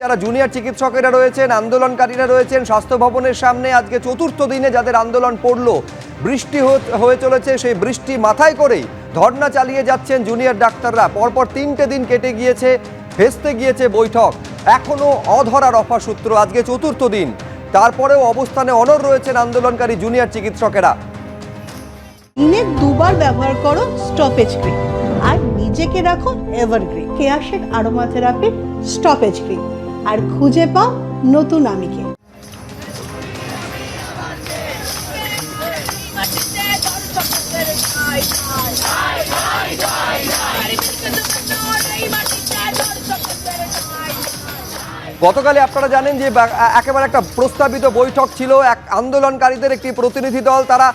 যারা জুনিয়র চিকিৎসকেরা রয়েছেন, আন্দোলনকারীরা রয়েছেন স্বাস্থ্য ভবনের সামনে আজকে চতুর্থ দিনে যাদের আন্দোলন পড়লো, বৃষ্টি হয়ে চলেছে, সেই বৃষ্টি মাথায় করেই ধর্ণা চালিয়ে যাচ্ছেন জুনিয়র ডাক্তাররা। পরপর 3টে দিন কেটে গিয়েছে, ভেস্তে গিয়েছে বৈঠক, এখনো অধরা রফা সূত্র, আজকে চতুর্থ দিন। তারপরেও অবস্থানে অনড় রয়েছেন আন্দোলনকারী জুনিয়র চিকিৎসকেরা। দিনে দুবার ব্যবহার করো স্টপেজ ক্রিম আর নিজেকে রাখো evergreen Keya Seth aroma therapy stop age cream, আর খুঁজে পাও নতুন আমিকে। গতকালে আপনারা জানেন যে একেবারে একটা প্রস্তাবিত বৈঠক ছিল, এক আন্দোলনকারীদের একটি প্রতিনিধি দল, তারা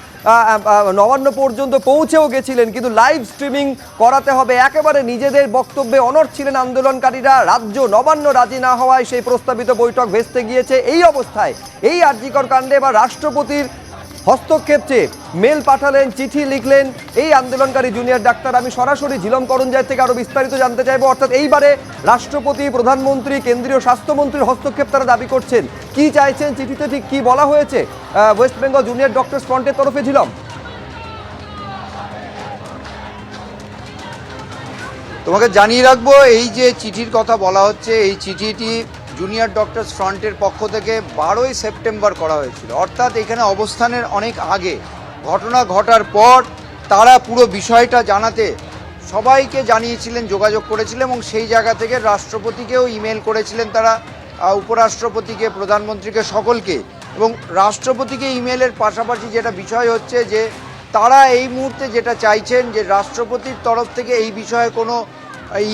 নবান্ন পর্যন্ত পৌঁছেও গেছিলেন, কিন্তু লাইভ স্ট্রিমিং করাতে হবে, একেবারে নিজেদের বক্তব্যে অনড় ছিলেন আন্দোলনকারীরা। রাজ্য নবান্ন রাজি না হওয়ায় সেই প্রস্তাবিত বৈঠক ভেস্তে গিয়েছে। এই অবস্থায় এই আরজিকর কাণ্ডে এবার রাষ্ট্রপতির হস্তক্ষেপ চেয়ে মেল পাঠালেন, চিঠি লিখলেন এই আন্দোলনকারী জুনিয়র ডাক্তার। আমি সরাসরি ঝিলম করঞ্জায় থেকে আরো বিস্তারিত জানতে চাইবো। অর্থাৎ এইবারে রাষ্ট্রপতি, প্রধানমন্ত্রী, কেন্দ্রীয় স্বাস্থ্যমন্ত্রীর হস্তক্ষেপ তারা দাবি করছেন। কি চাইছেন, চিঠিতে ঠিক কি বলা হয়েছে ওয়েস্ট বেঙ্গল জুনিয়র ডক্টরস ফ্রন্টের তরফে? ঝিলম, তোমাকে জানিয়ে রাখবো, এই যে চিঠির কথা বলা হচ্ছে, এই চিঠিটি জুনিয়র ডক্টরস ফ্রন্টের পক্ষ থেকে 12ই সেপ্টেম্বর করা হয়েছিল। অর্থাৎ এখানে অবস্থানের অনেক আগে, ঘটনা ঘটার পর তারা পুরো বিষয়টা জানাতে সবাইকে জানিয়েছিলেন, যোগাযোগ করেছিলেন, এবং সেই জায়গা থেকে রাষ্ট্রপতিকেও ইমেল করেছিলেন তারা, উপরাষ্ট্রপতিকে, প্রধানমন্ত্রীকে, সকলকে। এবং রাষ্ট্রপতিকে ইমেলের পাশাপাশি যেটা বিষয় হচ্ছে যে তারা এই মুহূর্তে যেটা চাইছেন যে রাষ্ট্রপতির তরফ থেকে এই বিষয়ে কোনো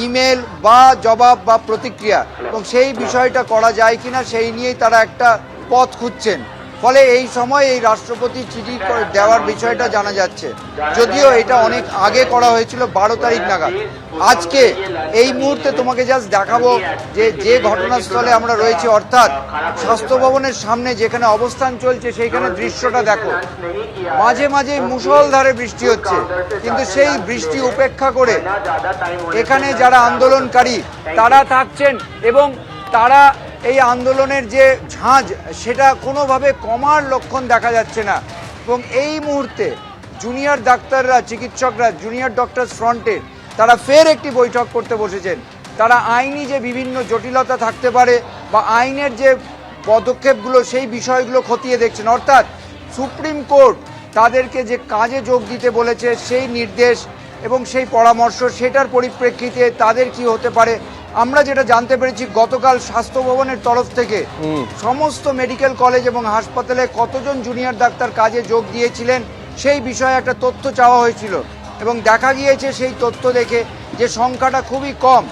ইমেল বা জবাব বা প্রতিক্রিয়া, এবং সেই বিষয়টা করা যায় কিনা সেই নিয়েই তারা একটা পথ খুঁজছেন। ফলে এই সময় এই রাষ্ট্রপতি চিঠি দেওয়ার বিষয়টা জানা যাচ্ছে, যদিও এটা অনেক আগে করা হয়েছিল, 12 তারিখ নাগাদ। আজকে এই মুহূর্তে তোমাকে জাস্ট দেখাবো যে ঘটনাস্থলে আমরা রয়েছি, অর্থাৎ স্বাস্থ্য ভবনের সামনে যেখানে অবস্থান চলছে সেইখানে দৃশ্যটা দেখো। মাঝে মাঝে মুষলধারে বৃষ্টি হচ্ছে, কিন্তু সেই বৃষ্টি উপেক্ষা করে এখানে যারা আন্দোলনকারী তারা থাকছেন, এবং তারা এই আন্দোলনের যে ঝাঁজ সেটা কোনোভাবে কমার লক্ষণ দেখা যাচ্ছে না। এবং এই মুহূর্তে জুনিয়র ডাক্তাররা, চিকিৎসকরা, জুনিয়র ডক্টরস ফ্রন্টের তারা ফের একটি বৈঠক করতে বসেছেন। তারা আইনি যে বিভিন্ন জটিলতা থাকতে পারে বা আইনের যে পদক্ষেপগুলো সেই বিষয়গুলো খতিয়ে দেখছেন। অর্থাৎ সুপ্রিম কোর্ট তাদেরকে যে কাজে যোগ দিতে বলেছে সেই নির্দেশ এবং সেই পরামর্শ, সেটার পরিপ্রেক্ষিতে তাদের কি হতে পারে। আমরা যেটা জানতে পেরেছি, গতকাল স্বাস্থ্য ভবনের তরফ থেকে সমস্ত মেডিকেল কলেজ এবং হাসপাতালে কতজন জুনিয়র ডাক্তার কাজে যোগ দিয়েছিলেন সেই বিষয়ে একটা তথ্য চাওয়া হয়েছিল, এবং দেখা গিয়েছে সেই তথ্য দেখে যে সংখ্যাটা খুবই কম।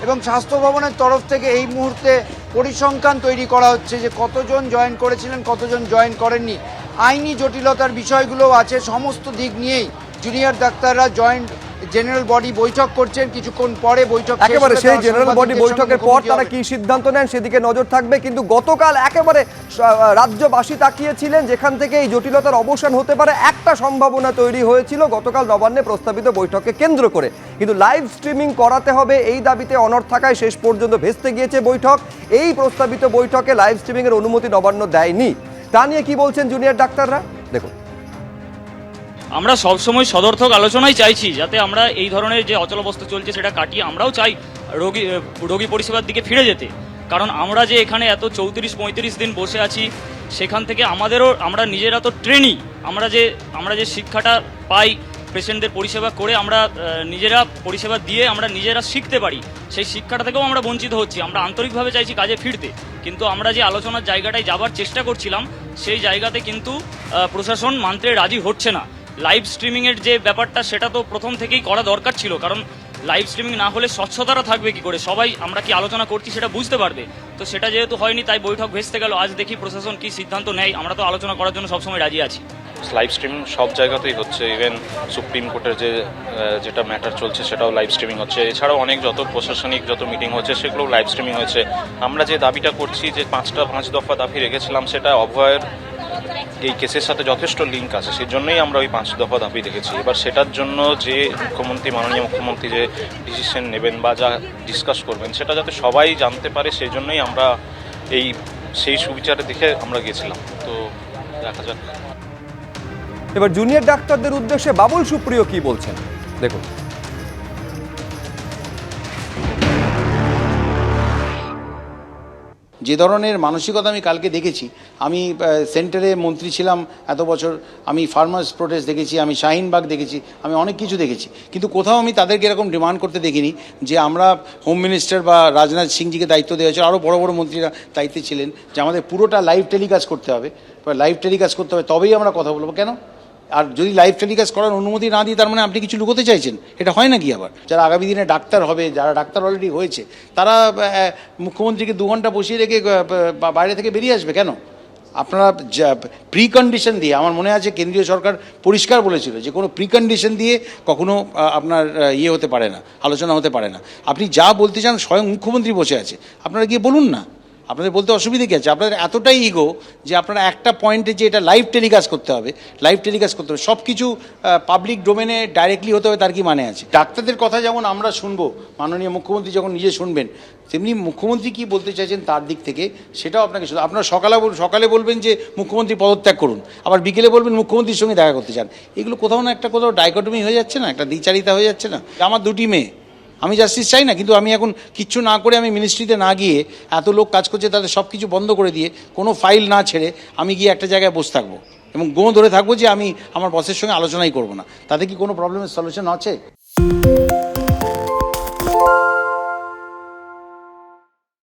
এবং স্বাস্থ্য ভবনের তরফ থেকে এই মুহূর্তে পরিসংখ্যান তৈরি করা হচ্ছে যে কতজন জয়েন করেছিলেন, কতজন জয়েন করেননি। আইনি জটিলতার বিষয়গুলোও আছে। সমস্ত দিক নিয়েই জুনিয়র ডাক্তাররা জয়েন্ট জেনারেল বডি বৈঠক করছেন। কিছুক্ষণ পরে বৈঠক একেবারে সেই জেনারেল বডি বৈঠকের পর তারা কি সিদ্ধান্ত নেন সেদিকে নজর থাকবে। কিন্তু গতকাল একেবারে রাজ্যবাসী তাকিয়েছিলেন, যেখান থেকে এই জটিলতার অবসান হতে পারে একটা সম্ভাবনা তৈরি হয়েছিল গতকাল নবান্নে প্রস্তাবিত বৈঠককে কেন্দ্র করে। কিন্তু লাইভ স্ট্রিমিং করাতে হবে এই দাবিতে অনড় থাকায় শেষ পর্যন্ত ভেস্তে গিয়েছে বৈঠক। এই প্রস্তাবিত বৈঠকে লাইভ স্ট্রিমিং এর অনুমতি নবান্ন দেয়নি। তা নিয়ে কি বলছেন জুনিয়র ডাক্তাররা, দেখুন। আমরা সবসময় সদর্থক আলোচনাই চাইছি, যাতে আমরা এই ধরনের যে অচলাবস্থা চলছে সেটা কাটিয়ে আমরাও চাই রোগী পরিষেবার দিকে ফিরে যেতে। কারণ আমরা যে এখানে এত 34-35 দিন বসে আছি, সেখান থেকে আমরা নিজেরা তো ট্রেনি, আমরা যে শিক্ষাটা পাই পেশেন্টদের পরিষেবা করে, আমরা নিজেরা পরিষেবা দিয়ে আমরা নিজেরা শিখতে পারি, সেই শিক্ষাটা থেকেও আমরা বঞ্চিত হচ্ছি। আমরা আন্তরিকভাবে চাইছি কাজে ফিরতে, কিন্তু আমরা যে আলোচনার জায়গাটায় যাবার চেষ্টা করছিলাম সেই জায়গাতে কিন্তু প্রশাসন মানতে রাজি হচ্ছে না। লাইভ স্ট্রিমিংয়ের যে ব্যাপারটা সেটা তো প্রথম থেকেই করা দরকার ছিল, কারণ লাইভ স্ট্রিমিং না হলে স্বচ্ছতাটা থাকবে কি করে, সবাই আমরা কি আলোচনা করছি সেটা বুঝতে পারবে। তো সেটা যেহেতু হয়নি, তাই বৈঠক ভেস্তে গেল। আজ দেখি প্রশাসন কি সিদ্ধান্ত নেয়। আমরা তো আলোচনা করার জন্য সবসময় রাজি আছি। লাইভ স্ট্রিমিং সব জায়গাতেই হচ্ছে, ইভেন সুপ্রিম কোর্টের যেটা ম্যাটার চলছে সেটাও লাইভ স্ট্রিমিং হচ্ছে। এছাড়াও অনেক যত প্রশাসনিক যত মিটিং হচ্ছে সেগুলোও লাইভ স্ট্রিমিং হয়েছে। আমরা যে দাবিটা করছি, যে 5 দফা দাবি রেখেছিলাম, সেটা অভয়ের এই কেসের সাথে যথেষ্ট লিঙ্ক আছে, সেই জন্যই আমরা ওই 5 দফা দাবি দেখেছি। এবার সেটার জন্য যে মাননীয় মুখ্যমন্ত্রী যে ডিসিশন নেবেন বা যা ডিসকাস করবেন সেটা যাতে সবাই জানতে পারে, সেই জন্যই আমরা সেই সুবিচারের দিকে আমরা গেছিলাম। তো দেখা যাক। এবার জুনিয়র ডাক্তারদের উদ্দেশ্যে বাবুল সুপ্রিয় কি বলছেন দেখুন। যে ধরনের মানসিকতা আমি কালকে দেখেছি, আমি সেন্টারে মন্ত্রী ছিলাম এত বছর, আমি ফার্মার্স প্রোটেস্ট দেখেছি, আমি শাহিনবাগ দেখেছি, আমি অনেক কিছু দেখেছি, কিন্তু কোথাও আমি তাদেরকে এরকম ডিমান্ড করতে দেখিনি যে আমরা হোম মিনিস্টার বা রাজনাথ সিংজিকে দায়িত্ব দেওয়া হয়েছে, আরও বড় বড় মন্ত্রীরা দায়িত্বে ছিলেন যে আমাদের পুরোটা লাইভ টেলিকাস্ট করতে হবে, লাইভ টেলিকাস্ট করতে হবে, তবেই আমরা কথা বলবো। কেন? আর যদি লাইভ টেলিকাস্ট করার অনুমতি না দিই তার মানে আপনি কিছু লুকোতে চাইছেন, এটা হয় নাকি? আবার যারা আগামী দিনে ডাক্তার হবে, যারা ডাক্তার অলরেডি হয়েছে, তারা মুখ্যমন্ত্রীকে 2 ঘন্টা বসিয়ে রেখে বাইরে থেকে বেরিয়ে আসবে কেন? আপনারা প্রিকন্ডিশন দিয়ে, আমার মনে আছে কেন্দ্রীয় সরকার পরিষ্কার বলেছিল যে কোনো প্রিকন্ডিশন দিয়ে কখনো আপনার ইয়ে হতে পারে না, আলোচনা হতে পারে না। আপনি যা বলতে চান স্বয়ং মুখ্যমন্ত্রী বসে আছে, আপনারা গিয়ে বলুন না, আপনাদের বলতে অসুবিধে কী আছে? আপনাদের এতটাই ইগো যে আপনারা একটা পয়েন্টে যে এটা লাইভ টেলিকাস্ট করতে হবে, সব কিছু পাবলিক ডোমেনে ডাইরেক্টলি হতে হবে, তার কি মানে আছে? ডাক্তারদের কথা যেমন আমরা শুনবো, মাননীয় মুখ্যমন্ত্রী যখন নিজে শুনবেন, তেমনি মুখ্যমন্ত্রী কি বলতে চাইছেন তার দিক থেকে সেটাও আপনাকে শুনতে। আপনারা সকালে বলবেন যে মুখ্যমন্ত্রী পদত্যাগ করুন, আবার বিকেলে বলবেন মুখ্যমন্ত্রীর সঙ্গে দেখা করতে চান। এগুলো কোথাও না কোথাও ডাইকটমি হয়ে যাচ্ছে না, একটা দ্বিচারিতা হয়ে যাচ্ছে না? আমার 2টি মেয়ে, আমি জাস্টিস চাই না, কিন্তু আমি এখন কিচ্ছু না করে, আমি মিনিস্ট্রিতে না গিয়ে, এত লোক কাজ করছে তাদের সব কিছু বন্ধ করে দিয়ে, কোনো ফাইল না ছেড়ে আমি গিয়ে একটা জায়গায় বসে থাকবো এবং ধরে থাকবো যে আমি আমার বসের সঙ্গে আলোচনাই করবো না, তাতে কি কোনো প্রবলেমের সলিউশন আছে?